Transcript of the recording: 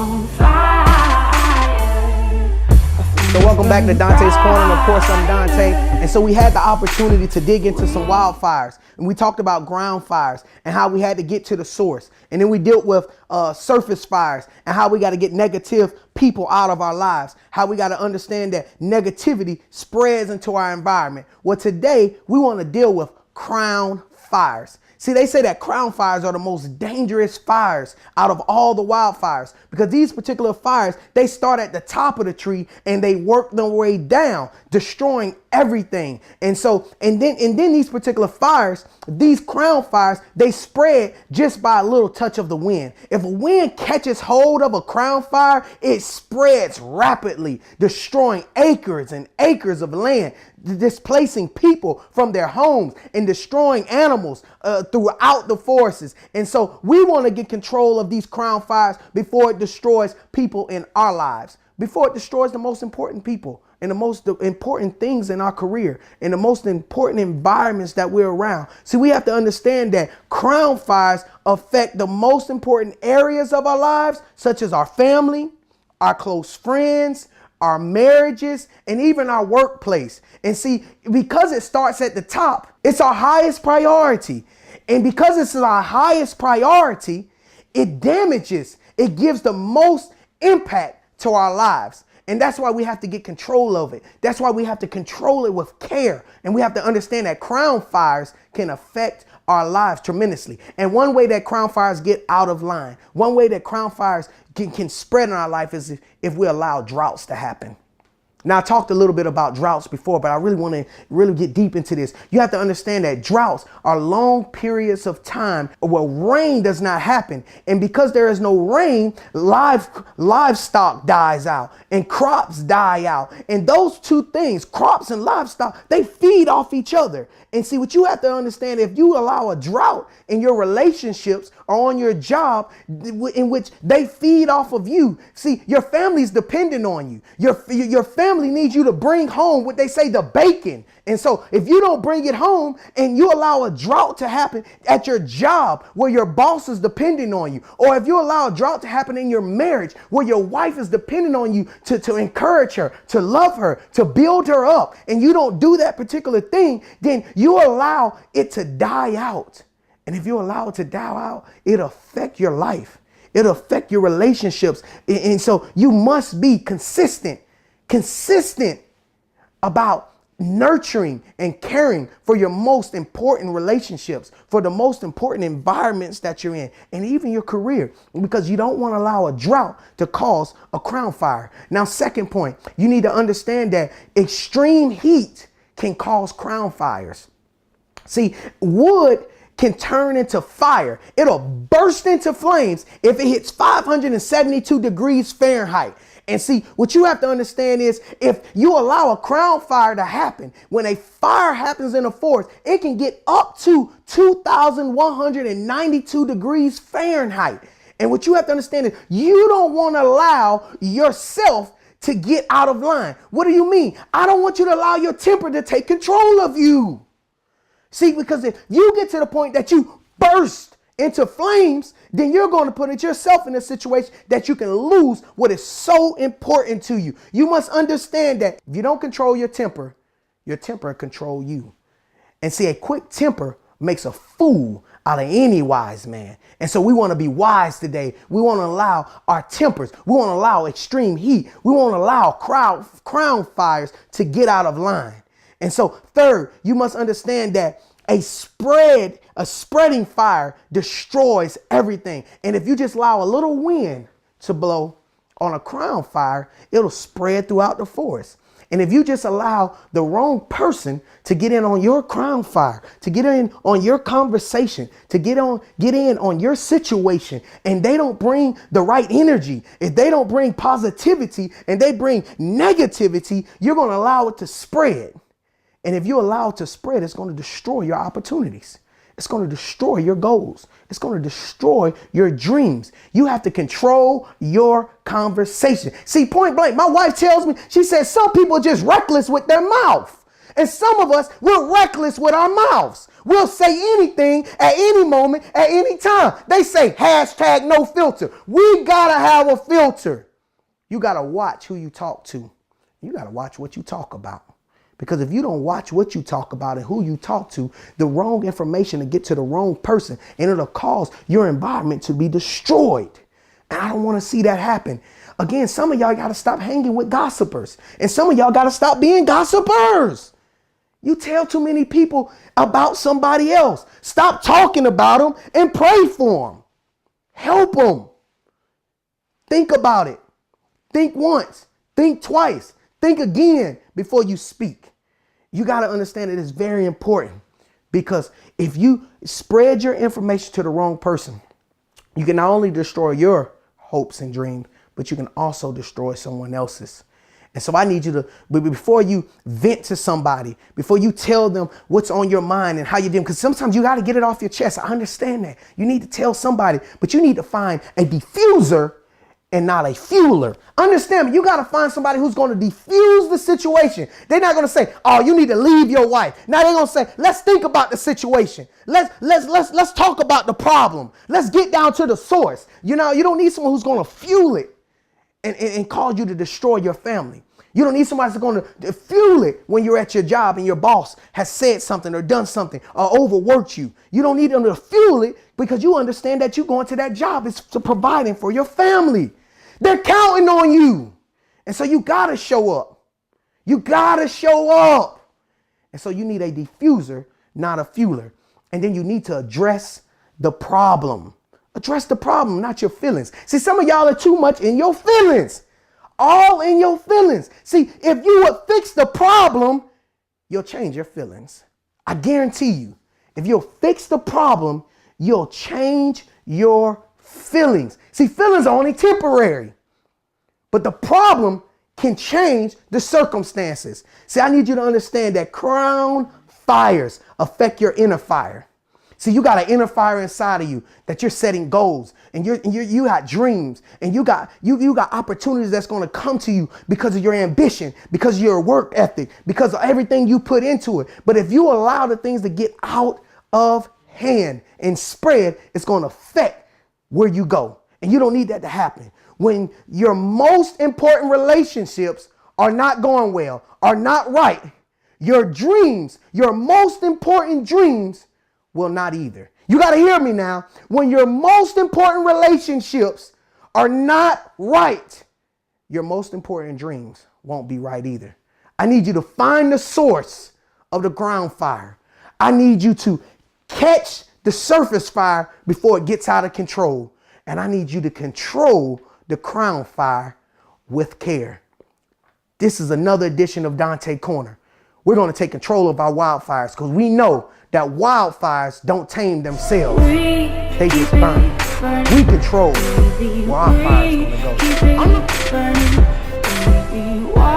on fire. So welcome back to Dante's Corner, and of course I'm Dante. And so we had the opportunity to dig into some wildfires, and we talked about ground fires and how we had to get to the source. And then we dealt with surface fires and how we got to get negative people out of our lives, how we got to understand that negativity spreads into our environment. Well, today we want to deal with crown fires. See, they say that crown fires are the most dangerous fires out of all the wildfires, because these particular fires, they start at the top of the tree and they work their way down, destroying everything. And then these particular fires, these crown fires, they spread just by a little touch of the wind. If a wind catches hold of a crown fire, it spreads rapidly, destroying acres and acres of land, displacing people from their homes and destroying animals throughout the forests. And so we want to get control of these crown fires before it destroys people in our lives, before it destroys the most important people and the most important things in our career and the most important environments that we're around. See, we have to understand that crown fires affect the most important areas of our lives, such as our family, our close friends, our marriages, and even our workplace. And see, because it starts at the top, it's our highest priority. And because it's our highest priority, it damages, it gives the most impact to our lives. And that's why we have to get control of it. That's why we have to control it with care. And we have to understand that crown fires can affect our lives tremendously. And one way that crown fires get out of line, one way that crown fires can spread in our life is if we allow droughts to happen. Now, I talked a little bit about droughts before, but I really want to get deep into this. You have to understand that droughts are long periods of time where rain does not happen. And because there is no rain, livestock dies out and crops die out. And those two things, crops and livestock, they feed off each other. And see, what you have to understand, if you allow a drought in your relationships or on your job in which they feed off of you, see, your family's dependent on you. Your family needs you to bring home what they say, the bacon. And so if you don't bring it home and you allow a drought to happen at your job where your boss is dependent on you, or if you allow a drought to happen in your marriage where your wife is dependent on you to encourage her, to love her, to build her up, and you don't do that particular thing, then you allow it to die out. And if you allow it to die out, it'll affect your life. It'll affect your relationships. And so you must be consistent about nurturing and caring for your most important relationships, for the most important environments that you're in, and even your career, because you don't want to allow a drought to cause a crown fire. Now, second point, you need to understand that extreme heat can cause crown fires. See, wood can turn into fire. It'll burst into flames if it hits 572 degrees Fahrenheit. And see, what you have to understand is if you allow a crown fire to happen, when a fire happens in a forest, it can get up to 2,192 degrees Fahrenheit. And what you have to understand is you don't want to allow yourself to get out of line. What do you mean? I don't want you to allow your temper to take control of you. See, because if you get to the point that you burst into flames, then you're going to put yourself in a situation that you can lose what is so important to you. You must understand that if you don't control your temper will control you. And see, a quick temper makes a fool out of any wise man. And so we want to be wise today. We want to allow our tempers. We want to allow extreme heat. We want to allow crown fires to get out of line. And so third, you must understand that a spreading fire destroys everything. And if you just allow a little wind to blow on a crown fire, it'll spread throughout the forest. And if you just allow the wrong person to get in on your crown fire, to get in on your conversation, to get in on your situation, and they don't bring the right energy, if they don't bring positivity and they bring negativity, you're going to allow it to spread. And if you allow it to spread, it's going to destroy your opportunities. It's going to destroy your goals. It's going to destroy your dreams. You have to control your conversation. See, point blank, my wife tells me, she says, some people are just reckless with their mouth. And some of us, we're reckless with our mouths. We'll say anything at any moment, at any time. They say hashtag no filter. We gotta have a filter. You gotta watch who you talk to. You gotta watch what you talk about. Because if you don't watch what you talk about and who you talk to, the wrong information will get to the wrong person and it'll cause your environment to be destroyed. And I don't want to see that happen. Again, some of y'all got to stop hanging with gossipers. And some of y'all got to stop being gossipers. You tell too many people about somebody else. Stop talking about them and pray for them. Help them. Think about it. Think once. Think twice. Think again before you speak. You got to understand it is very important, because if you spread your information to the wrong person, you can not only destroy your hopes and dreams, but you can also destroy someone else's. And so I need you to, before you vent to somebody, before you tell them what's on your mind and how you're doing, because sometimes you got to get it off your chest. I understand that. You need to tell somebody, but you need to find a diffuser and not a fueler. Understand me, you got to find somebody who's going to diffuse the situation. They're not going to say, oh, you need to leave your wife. Now they're going to say, let's think about the situation. Let's talk about the problem. Let's get down to the source. You know, you don't need someone who's going to fuel it and cause you to destroy your family. You don't need somebody who's going to fuel it when you're at your job and your boss has said something or done something or overworked you. You don't need them to fuel it, because you understand that you going to that job is to providing for your family. They're counting on you. And so you got to show up. You got to show up. And so you need a diffuser, not a fueler. And then you need to address the problem. Address the problem, not your feelings. See, some of y'all are too much in your feelings. All in your feelings. See, if you would fix the problem, you'll change your feelings. I guarantee you, if you'll fix the problem, you'll change your feelings. See, feelings are only temporary, but the problem can change the circumstances. See, I need you to understand that crown fires affect your inner fire. See, you got an inner fire inside of you that you're setting goals, and you got dreams, and you got opportunities that's going to come to you because of your ambition, because of your work ethic, because of everything you put into it. But if you allow the things to get out of hand and spread, it's going to affect where you go. And you don't need that to happen. When your most important relationships are not going well, are not right, your dreams, your most important dreams will not either. You got to hear me now. When your most important relationships are not right, your most important dreams won't be right either. I need you to find the source of the ground fire. I need you to catch the surface fire before it gets out of control. And I need you to control the crown fire with care. This is another edition of Dante Corner. We're going to take control of our wildfires, because we know that wildfires don't tame themselves. They just burn. We control where our fire is going to go.